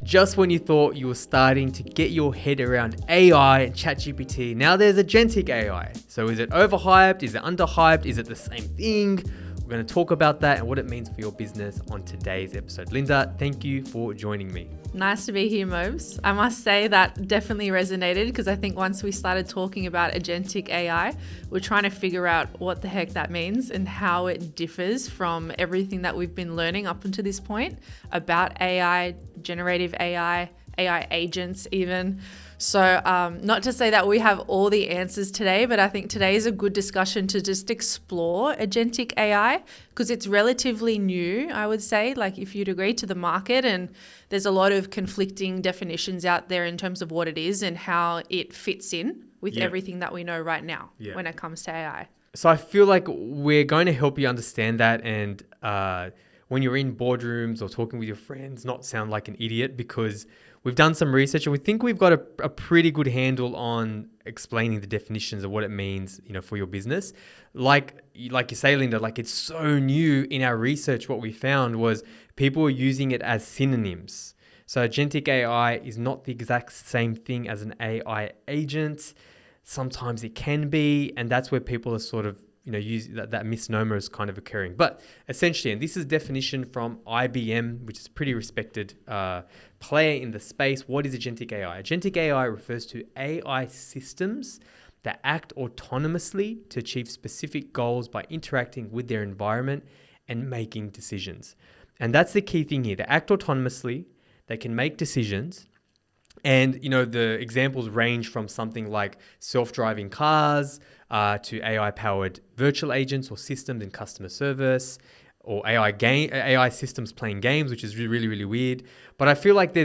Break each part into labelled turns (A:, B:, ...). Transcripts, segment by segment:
A: Just when you thought you were starting to get your head around AI and ChatGPT, now there's agentic AI. So is it overhyped? Is it underhyped? Is it the same thing? We're going to talk about that and what it means for your business on today's episode. Linda, thank you for joining me.
B: Nice to be here, Mobes. I must say that definitely resonated because I think once we started talking about agentic AI, we're trying to figure out what the heck that means and how it differs from everything that we've been learning up until this point about AI, generative AI, AI agents even. So not to say that we have all the answers today, but I think today is a good discussion to just explore agentic AI because it's relatively new, I would say, like if you'd agree, to the market, and there's a lot of conflicting definitions out there in terms of what it is and how it fits in with everything that we know right now when it comes to AI.
A: So I feel like we're going to help you understand that, and when you're in boardrooms or talking with your friends, not sound like an idiot, because we've done some research and we think we've got a pretty good handle on explaining the definitions of what it means, for your business. Like you say, Linda, like it's so new in our research. What we found was people were using it as synonyms. So agentic AI is not the exact same thing as an AI agent. Sometimes it can be, and that's where people are sort of use that misnomer is kind of occurring. But essentially, and this is definition from IBM, which is a pretty respected player in the space. What is agentic AI? Agentic AI refers to AI systems that act autonomously to achieve specific goals by interacting with their environment and making decisions. And that's the key thing here. They act autonomously, they can make decisions. And, the examples range from something like self-driving cars to AI-powered virtual agents or systems in customer service, or AI systems playing games, which is really, really weird. But I feel like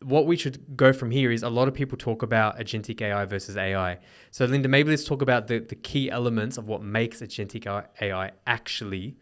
A: what we should go from here is a lot of people talk about agentic AI versus AI. So Linda, maybe let's talk about the key elements of what makes agentic AI actually.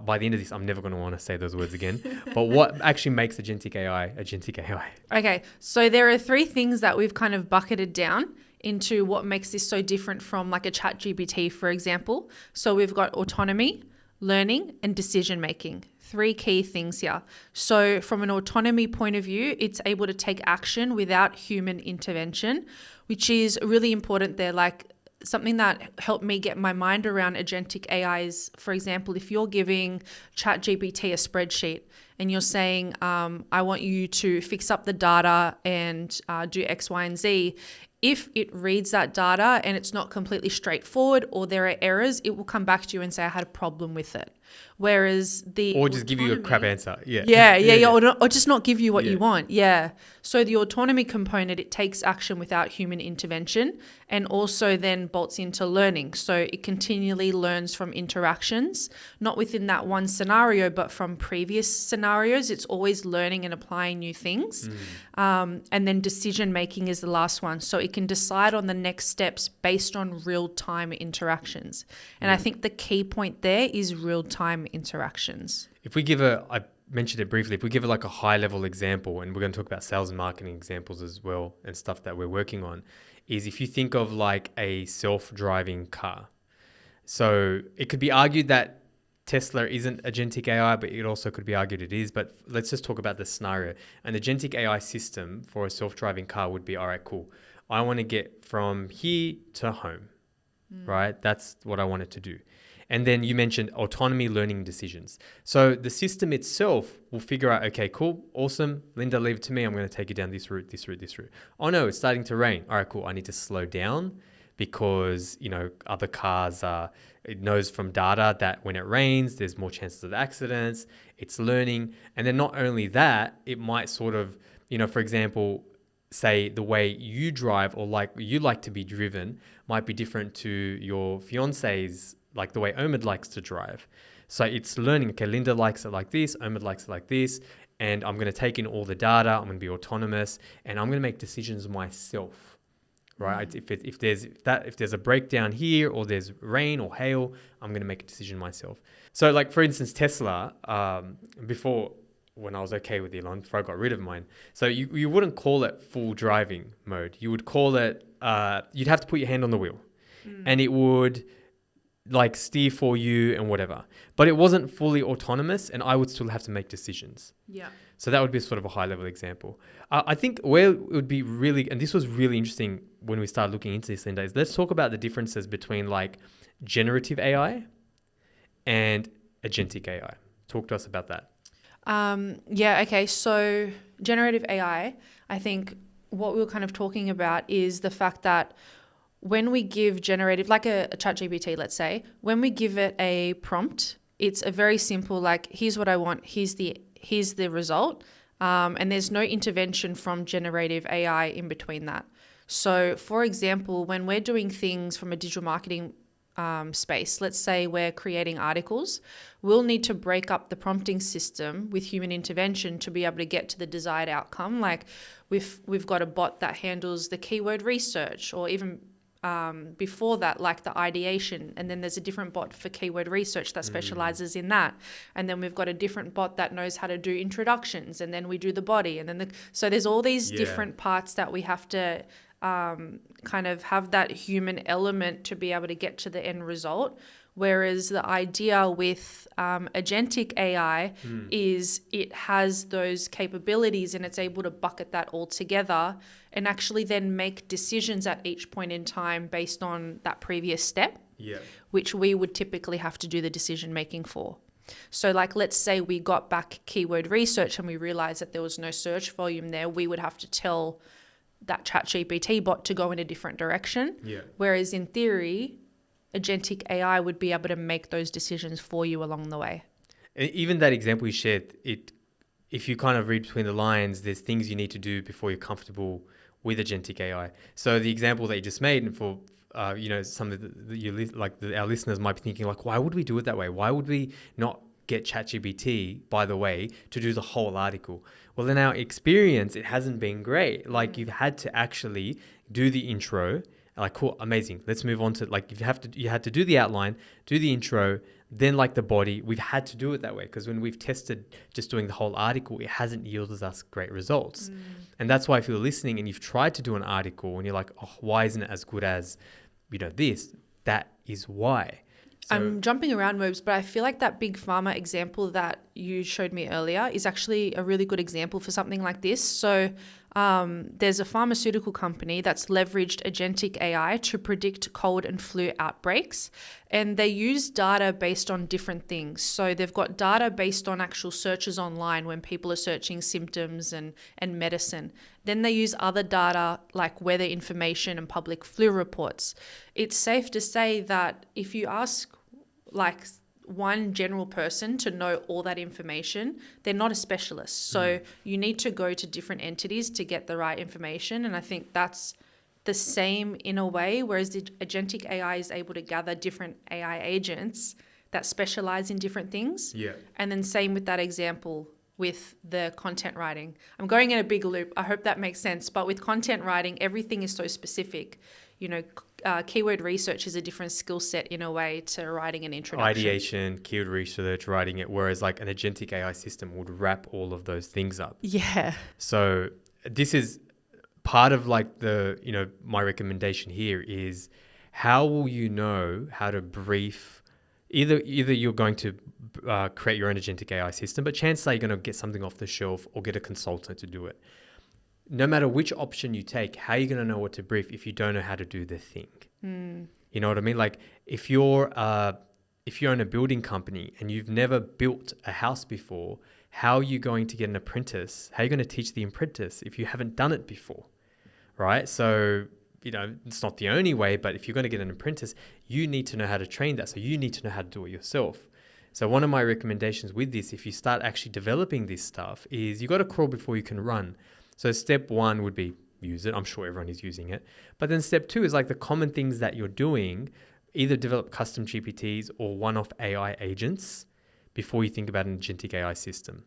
A: By the end of this, I'm never going to want to say those words again. But what actually makes agentic AI agentic AI?
B: Okay, so there are three things that we've kind of bucketed down into what makes this so different from like a ChatGPT, for example. So we've got autonomy, learning, and decision making. Three key things here. So from an autonomy point of view, it's able to take action without human intervention, which is really important there. Like something that helped me get my mind around agentic AI is, for example, if you're giving ChatGPT a spreadsheet and you're saying, I want you to fix up the data and do X, Y, and Z, if it reads that data and it's not completely straightforward or there are errors, it will come back to you and say, I had a problem with it. Whereas
A: or just give you a crap answer.
B: Or just not give you what you want. Yeah. So the autonomy component, it takes action without human intervention and also then bolts into learning. So it continually learns from interactions, not within that one scenario, but from previous scenarios. It's always learning and applying new things. And then decision making is the last one. So it can decide on the next steps based on real-time interactions. And I think the key point there is real-time interactions.
A: If we give I mentioned it briefly, if we give it like a high level example, and we're going to talk about sales and marketing examples as well and stuff that we're working on, is if you think of like a self-driving car. So it could be argued that Tesla isn't agentic AI, but it also could be argued it is. But let's just talk about the scenario. An agentic AI system for a self-driving car would be, all right, cool. I want to get from here to home, right? That's what I want it to do. And then you mentioned autonomy, learning, decisions. So the system itself will figure out, okay, cool, awesome. Linda, leave it to me. I'm going to take you down this route, this route, this route. Oh no, it's starting to rain. All right, cool. I need to slow down because, other cars it knows from data that when it rains, there's more chances of accidents. It's learning. And then not only that, it might sort of, for example, say the way you drive or like you like to be driven might be different to your fiance's, like the way Omid likes to drive. So it's learning, okay, Linda likes it like this, Omid likes it like this, and I'm going to take in all the data, I'm going to be autonomous, and I'm going to make decisions myself, right? If there's a breakdown here or there's rain or hail, I'm going to make a decision myself. So like, for instance, Tesla, before, when I was okay with Elon, before I got rid of mine, so you wouldn't call it full driving mode. You would call it, you'd have to put your hand on the wheel and it would like steer for you and whatever. But it wasn't fully autonomous, and I would still have to make decisions.
B: Yeah.
A: So that would be sort of a high level example. I think where it would be really, and this was really interesting when we started looking into this, Linda, is let's talk about the differences between like generative AI and agentic AI. Talk to us about that.
B: Yeah, okay. So generative AI, I think what we were kind of talking about is the fact that when we give generative, like a ChatGPT, let's say, when we give it a prompt, it's a very simple, like, here's what I want, here's the result. And there's no intervention from generative AI in between that. So for example, when we're doing things from a digital marketing space, let's say we're creating articles, we'll need to break up the prompting system with human intervention to be able to get to the desired outcome. Like we've got a bot that handles the keyword research, or even before that, like the ideation, and then there's a different bot for keyword research that specializes in that, and then we've got a different bot that knows how to do introductions, and then we do the body, and then so there's all these different parts that we have to kind of have that human element to be able to get to the end result. Whereas the idea with agentic AI is it has those capabilities and it's able to bucket that all together and actually then make decisions at each point in time based on that previous step, which we would typically have to do the decision making for. So like, let's say we got back keyword research and we realized that there was no search volume there, we would have to tell that ChatGPT bot to go in a different direction. Whereas in theory, agentic AI would be able to make those decisions for you along the way.
A: And even that example you shared, if you kind of read between the lines, there's things you need to do before you're comfortable with agentic AI. So the example that you just made, and for some of our listeners might be thinking like, why would we do it that way? Why would we not get ChatGPT, by the way, to do the whole article? Well, in our experience, it hasn't been great. Like you've had to actually do the intro. Like, cool, amazing. Let's move on to like you had to do the outline, do the intro, then like the body. We've had to do it that way because when we've tested just doing the whole article, it hasn't yielded us great results. And that's why if you're listening and you've tried to do an article and you're like, oh, why isn't it as good as, this? That is why. So,
B: I'm jumping around, Mobes, but I feel like that big pharma example that you showed me earlier is actually a really good example for something like this. So there's a pharmaceutical company that's leveraged agentic AI to predict cold and flu outbreaks, and they use data based on different things. So they've got data based on actual searches online when people are searching symptoms and medicine. Then they use other data like weather information and public flu reports. It's safe to say that if you ask like one general person to know all that information, they're not a specialist. So you need to go to different entities to get the right information. And I think that's the same in a way, whereas the agentic AI is able to gather different AI agents that specialize in different things. And then same with that example with the content writing. I'm going in a big loop. I hope that makes sense. But with content writing, everything is so specific. Keyword research is a different skill set in a way to writing an introduction.
A: Ideation, keyword research, writing it, whereas like an agentic AI system would wrap all of those things up.
B: Yeah.
A: So this is part of like my recommendation here is how will you know how to brief, either you're going to create your own agentic AI system, but chances are you're going to get something off the shelf or get a consultant to do it. No matter which option you take, how are you going to know what to brief if you don't know how to do the thing? You know what I mean? Like if you're in a building company and you've never built a house before, how are you going to get an apprentice? How are you going to teach the apprentice if you haven't done it before? Right? So, it's not the only way, but if you're going to get an apprentice, you need to know how to train that. So you need to know how to do it yourself. So one of my recommendations with this, if you start actually developing this stuff, is you got to crawl before you can run. So step one would be use it. I'm sure everyone is using it. But then step two is like the common things that you're doing, either develop custom GPTs or one-off AI agents before you think about an agentic AI system.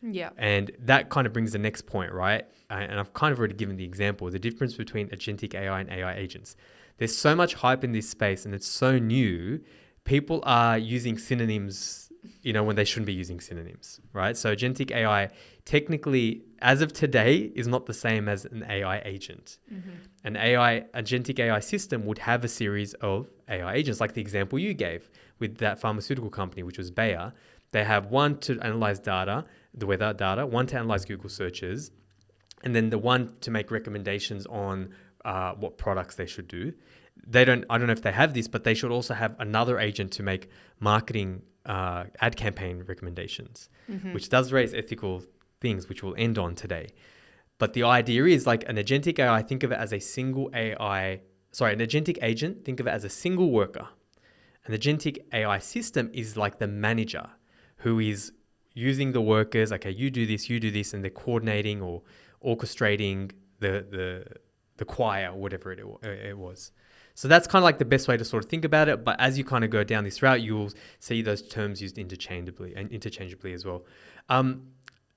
B: Yeah.
A: And that kind of brings the next point, right? And I've kind of already given the example, the difference between agentic AI and AI agents. There's so much hype in this space and it's so new. People are using synonyms when they shouldn't be using synonyms, right? So agentic AI technically, as of today, is not the same as an AI agent. An agentic AI system would have a series of AI agents, like the example you gave with that pharmaceutical company, which was Bayer. They have one to analyze data, the weather data, one to analyze Google searches, and then the one to make recommendations on what products they should do. I don't know if they have this, but they should also have another agent to make marketing ad campaign recommendations, which does raise ethical things, which we'll end on today. But the idea is like an agentic AI, think of it as an agentic agent, think of it as a single worker. An agentic AI system is like the manager who is using the workers, okay, you do this, and they're coordinating or orchestrating the choir, or whatever it was. So that's kind of like the best way to sort of think about it. But as you kind of go down this route, you'll see those terms used interchangeably as well.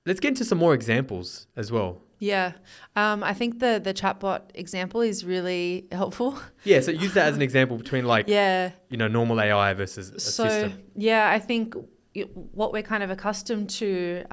A: Let's get into some more examples as well.
B: Yeah. I think the chatbot example is really helpful.
A: Yeah. So use that as an example between normal AI versus a system.
B: Yeah, I think what we're kind of accustomed to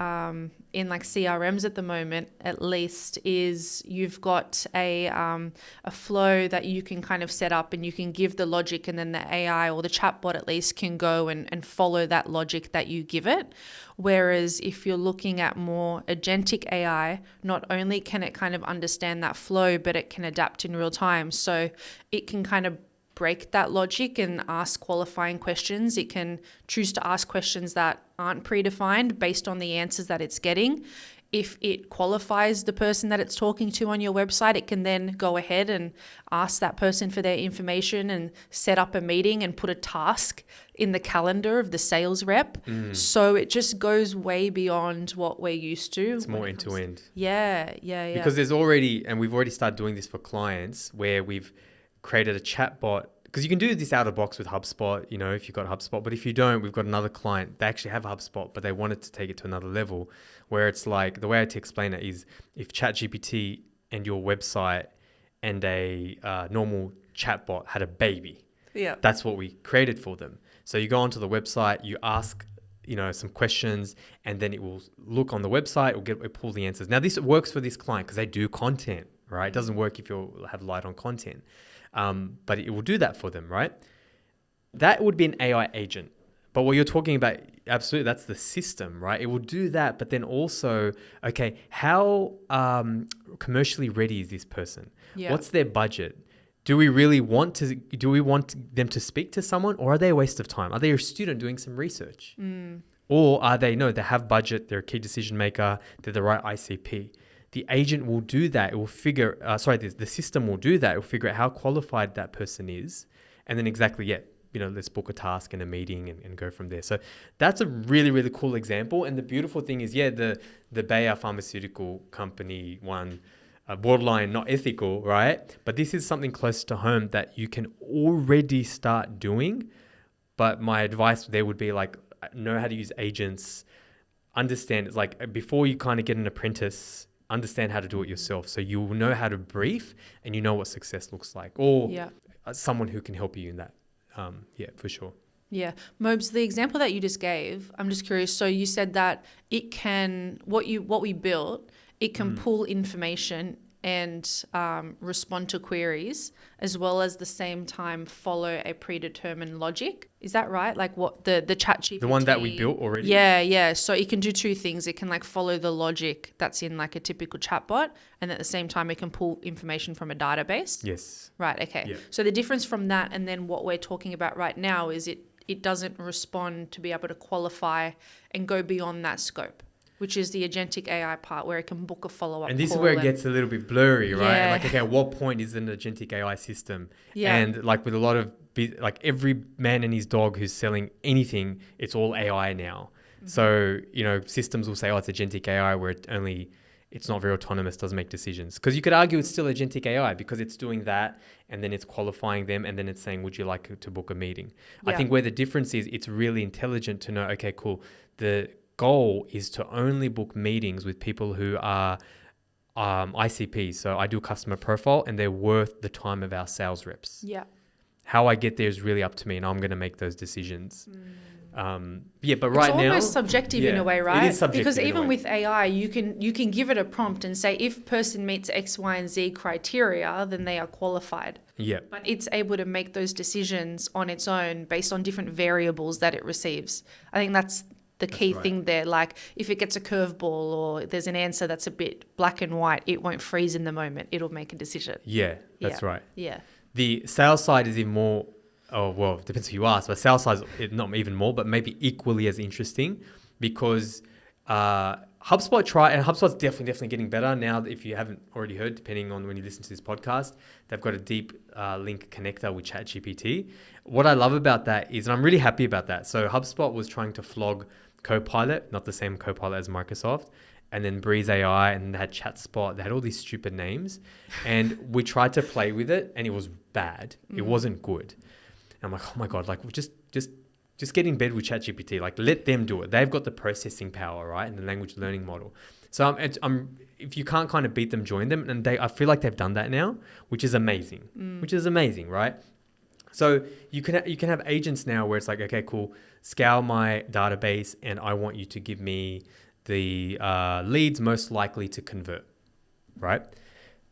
B: in like CRMs at the moment, at least, is you've got a flow that you can kind of set up and you can give the logic, and then the AI or the chatbot at least can go and follow that logic that you give it. Whereas if you're looking at more agentic AI, not only can it kind of understand that flow, but it can adapt in real time. So it can kind of break that logic and ask qualifying questions. It can choose to ask questions that aren't predefined based on the answers that it's getting. If it qualifies the person that it's talking to on your website, it can then go ahead and ask that person for their information and set up a meeting and put a task in the calendar of the sales rep. So it just goes way beyond what we're used to.
A: It's more end to end.
B: Yeah.
A: Because we've already started doing this for clients where we've created a chatbot, because you can do this out of box with HubSpot, if you've got HubSpot. But if you don't, we've got another client. They actually have HubSpot, but they wanted to take it to another level, where it's like, the way I to explain it is, if ChatGPT and your website and a normal chatbot had a baby, that's what we created for them. So you go onto the website, you ask some questions, and then it will look on the website, it'll pull the answers. Now this works for this client because they do content, right? It doesn't work if you have light on content. But it will do that for them, right? That would be an AI agent. But what you're talking about, absolutely, that's the system, right? It will do that, but then also, okay, how commercially ready is this person? Yeah. What's their budget? Do we want them to speak to someone, or are they a waste of time? Are they a student doing some research? Or are they have budget, they're a key decision maker, they're the right ICP? The agent will do that. It will figure, the system will do that. It will figure out how qualified that person is. And then let's book a task and a meeting and go from there. So that's a really, really cool example. And the beautiful thing is, the Bayer pharmaceutical company one, borderline not ethical, right? But this is something close to home that you can already start doing. But my advice there would be know how to use agents, understand, it's like before you kind of get an apprentice, understand how to do it yourself, so you will know how to brief and you know what success looks like, or someone who can help you in that. For sure. Yeah.
B: Mobes, the example that you just gave, I'm just curious. So you said that it can, what we built, it can pull information and respond to queries, as well as the same time follow a predetermined logic. Is that right? Like what the ChatGPT,
A: the one that we built already?
B: Yeah. So it can do two things. It can follow the logic that's in a typical chatbot, and at the same time it can pull information from a database.
A: Yes.
B: Right. Okay. Yeah. So the difference from that and then what we're talking about right now is it doesn't respond to be able to qualify and go beyond that scope, which is the agentic AI part, where it can book a follow-up.
A: And this is where it gets a little bit blurry, right? Yeah. At what point is an agentic AI system? Yeah. And with a lot of, every man and his dog who's selling anything, it's all AI now. Mm-hmm. So, systems will say, it's agentic AI, where it's not very autonomous, doesn't make decisions. Because you could argue it's still agentic AI because it's doing that, and then it's qualifying them, and then it's saying, would you like to book a meeting? Yeah. I think where the difference is, it's really intelligent to know, okay, cool. The goal is to only book meetings with people who are ICPs. So ideal customer profile, and they're worth the time of our sales reps.
B: Yeah.
A: How I get there is really up to me, and I'm going to make those decisions. Yeah, but right
B: it's
A: now
B: almost subjective in a way, right?
A: It is subjective
B: Because
A: in a
B: even
A: way.
B: with AI, you can give it a prompt and say if person meets X, Y, and Z criteria, then they are qualified.
A: Yeah.
B: But it's able to make those decisions on its own based on different variables that it receives. I think that's the key
A: right.
B: thing there. Like if it gets a curveball or there's an answer that's a bit black and white, it won't freeze in the moment. It'll make a decision.
A: Yeah, that's right.
B: Yeah.
A: The sales side is even more, oh, well, it depends who you ask, but sales side is not even more, but maybe equally as interesting because HubSpot's definitely getting better now. If you haven't already heard, depending on when you listen to this podcast, they've got a deep link connector with ChatGPT. What I love about that is, and I'm really happy about that. So HubSpot was trying to flog Copilot, not the same Copilot as Microsoft, and then Breeze AI, and they had ChatSpot. They had all these stupid names, and we tried to play with it, and it was bad. It wasn't good. And I'm like, oh my god, like just get in bed with ChatGPT. Like let them do it. They've got the processing power, right, and the language learning model. So if you can't kind of beat them, join them, and I feel like they've done that now, which is amazing. Right? So you can have agents now where it's like, okay, cool, scour my database, and I want you to give me the leads most likely to convert, right?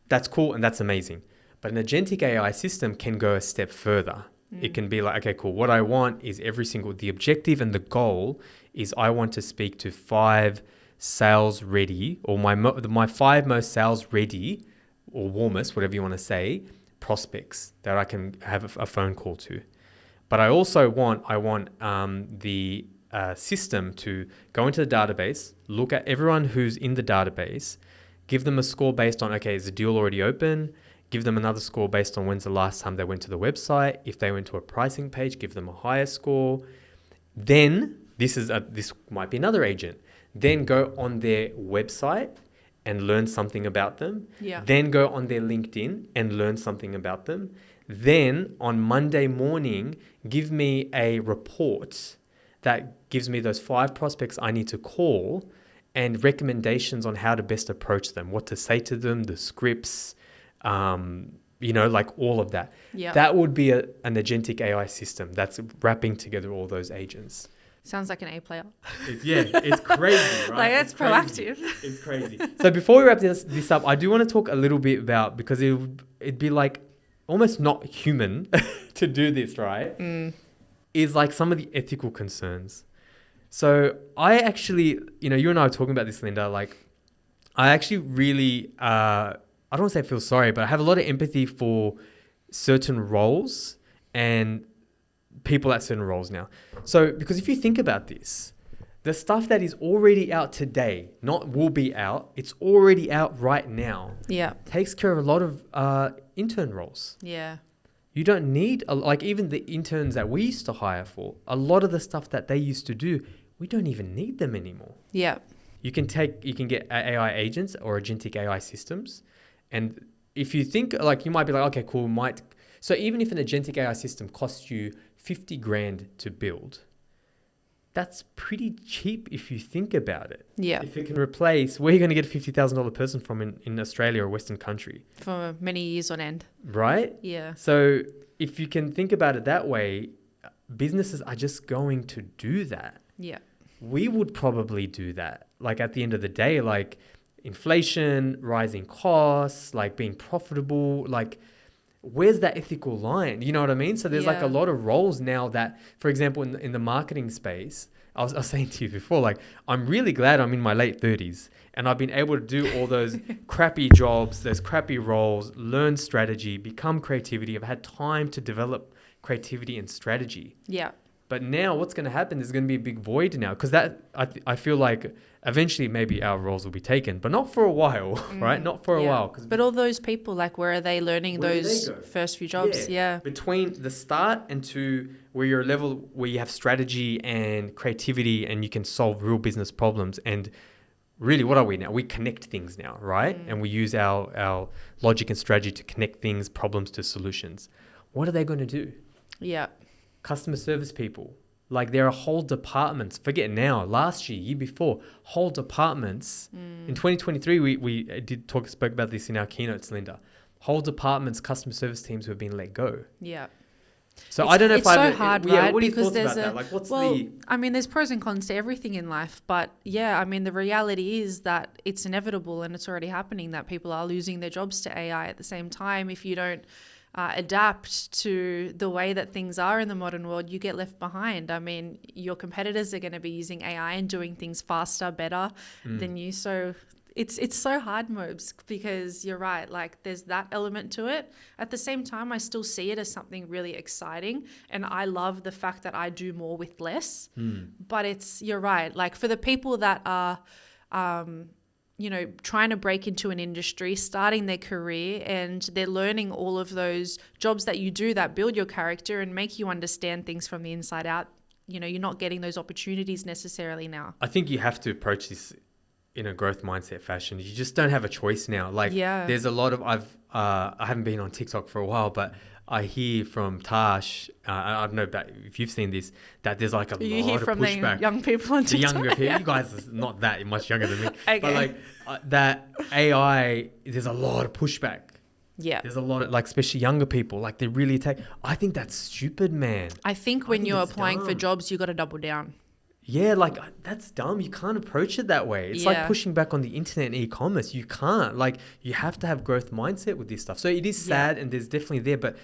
A: That's cool and that's amazing. But an agentic AI system can go a step further. It can be like, okay, cool. What I want is the objective and the goal is I want to speak to 5 sales ready, or my 5 most sales ready or warmest, whatever you want to say, prospects that I can have a phone call to. But I also want the system to go into the database, look at everyone who's in the database, give them a score based on, okay, is the deal already open? Give them another score based on when's the last time they went to the website. If they went to a pricing page, give them a higher score. Then, this might be another agent. Then go on their website and learn something about them.
B: Yeah.
A: Then go on their LinkedIn and learn something about them. Then on Monday morning, give me a report that gives me those 5 prospects I need to call and recommendations on how to best approach them, what to say to them, the scripts, like all of that.
B: Yeah.
A: That would be an agentic AI system that's wrapping together all those agents.
B: Sounds like an A player.
A: It's crazy, right?
B: Like that's proactive.
A: It's crazy. So before we wrap this up, I do want to talk a little bit about, because it'd be like almost not human to do this, right? Is like some of the ethical concerns. So I actually, you and I were talking about this, Linda, like I actually really, I don't want to say feel sorry, but I have a lot of empathy for certain roles and people at certain roles now. So, because if you think about this, the stuff that is already out today, not will be out, it's already out right now.
B: Yeah.
A: Takes care of a lot of intern roles.
B: Yeah.
A: You don't need, like even the interns that we used to hire for, a lot of the stuff that they used to do, we don't even need them anymore.
B: Yeah.
A: You can get AI agents or agentic AI systems. And if you think like, you might be like, okay, cool. So even if an agentic AI system costs you 50 grand to build, that's pretty cheap if you think about it.
B: Yeah.
A: If it can replace, where are you going to get a $50,000 person from in Australia or Western country?
B: For many years on end.
A: Right?
B: Yeah.
A: So if you can think about it that way, businesses are just going to do that.
B: Yeah.
A: We would probably do that. Like at the end of the day, like inflation, rising costs, like being profitable, like where's that ethical line? You know what I mean? So there's like a lot of roles now that, for example, in the marketing space, I was saying to you before, like I'm really glad I'm in my late 30s and I've been able to do all those crappy jobs, those crappy roles, learn strategy, become creativity. I've had time to develop creativity and strategy.
B: Yeah.
A: But now what's going to happen, there's going to be a big void now, because I feel like eventually maybe our roles will be taken, but not for a while, right? Not for a while.
B: But all those people, like where are they learning those first few jobs? Yeah.
A: Between the start and to where you're a level where you have strategy and creativity and you can solve real business problems. And really, what are we now? We connect things now, right? And we use our logic and strategy to connect things, problems to solutions. What are they going to do?
B: Yeah.
A: Customer service people, like there are whole departments, forget now, last year before, whole departments. In 2023, we spoke about this in our keynotes, Linda. Whole departments, customer service teams who have been let go.
B: Yeah.
A: So I don't know
B: it's
A: if I
B: so
A: have
B: hard,
A: yeah,
B: right?
A: what are your
B: Because
A: thoughts
B: there's
A: about that? Like, what's
B: well,
A: the
B: I mean, there's pros and cons to everything in life, but yeah, I mean, the reality is that it's inevitable and it's already happening that people are losing their jobs to AI at the same time. If you don't adapt to the way that things are in the modern world, you get left behind. I mean, your competitors are going to be using AI and doing things faster, better than you. So it's so hard, Mobes, because you're right. Like, there's that element to it. At the same time, I still see it as something really exciting, and I love the fact that I do more with less. But you're right. Like, for the people that are trying to break into an industry, starting their career, and they're learning all of those jobs that you do that build your character and make you understand things from the inside out. You're not getting those opportunities necessarily now.
A: I think you have to approach this in a growth mindset fashion. You just don't have a choice now. Like, there's a lot of I haven't been on TikTok for a while, but I hear from Tash, I don't know about if you've seen this, that there's like a lot of pushback. You hear from
B: the young people on TikTok?
A: The younger people. You guys are not that much younger than me.
B: Okay.
A: But like that AI, there's a lot of pushback.
B: Yeah.
A: There's a lot of, like, especially younger people, like they really take, I think that's stupid, man.
B: I think when you're applying for jobs, you got to double down.
A: Yeah, like, that's dumb. You can't approach it that way. It's like pushing back on the internet and e-commerce. You can't. Like, you have to have growth mindset with this stuff. So it is sad and there's definitely there, but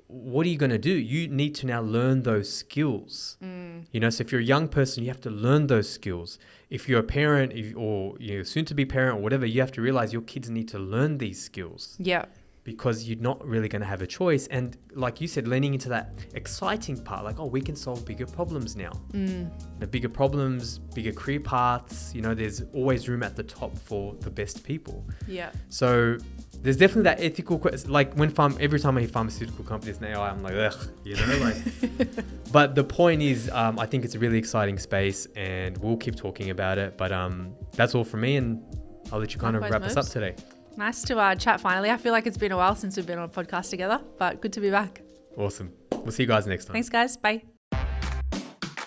A: what are you going to do? You need to now learn those skills. So if you're a young person, you have to learn those skills. If you're a parent or you're soon to be parent or whatever, you have to realize your kids need to learn these skills.
B: Yeah.
A: Because you're not really going to have a choice. And like you said, leaning into that exciting part, like, we can solve bigger problems now. The bigger problems, bigger career paths, there's always room at the top for the best people.
B: Yeah.
A: So there's definitely that ethical, like every time I hear pharmaceutical companies and AI, I'm like, ugh, But the point is, I think it's a really exciting space and we'll keep talking about it. But that's all from me, and I'll let you kind of wrap us up today.
B: Nice to chat finally. I feel like it's been a while since we've been on a podcast together, but good to be back.
A: Awesome. We'll see you guys next time.
B: Thanks, guys. Bye.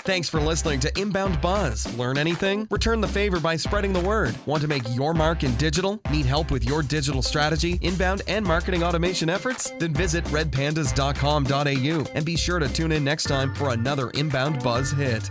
C: Thanks for listening to Inbound Buzz. Learn anything? Return the favor by spreading the word. Want to make your mark in digital? Need help with your digital strategy, inbound, and marketing automation efforts? Then visit redpandas.com.au and be sure to tune in next time for another Inbound Buzz hit.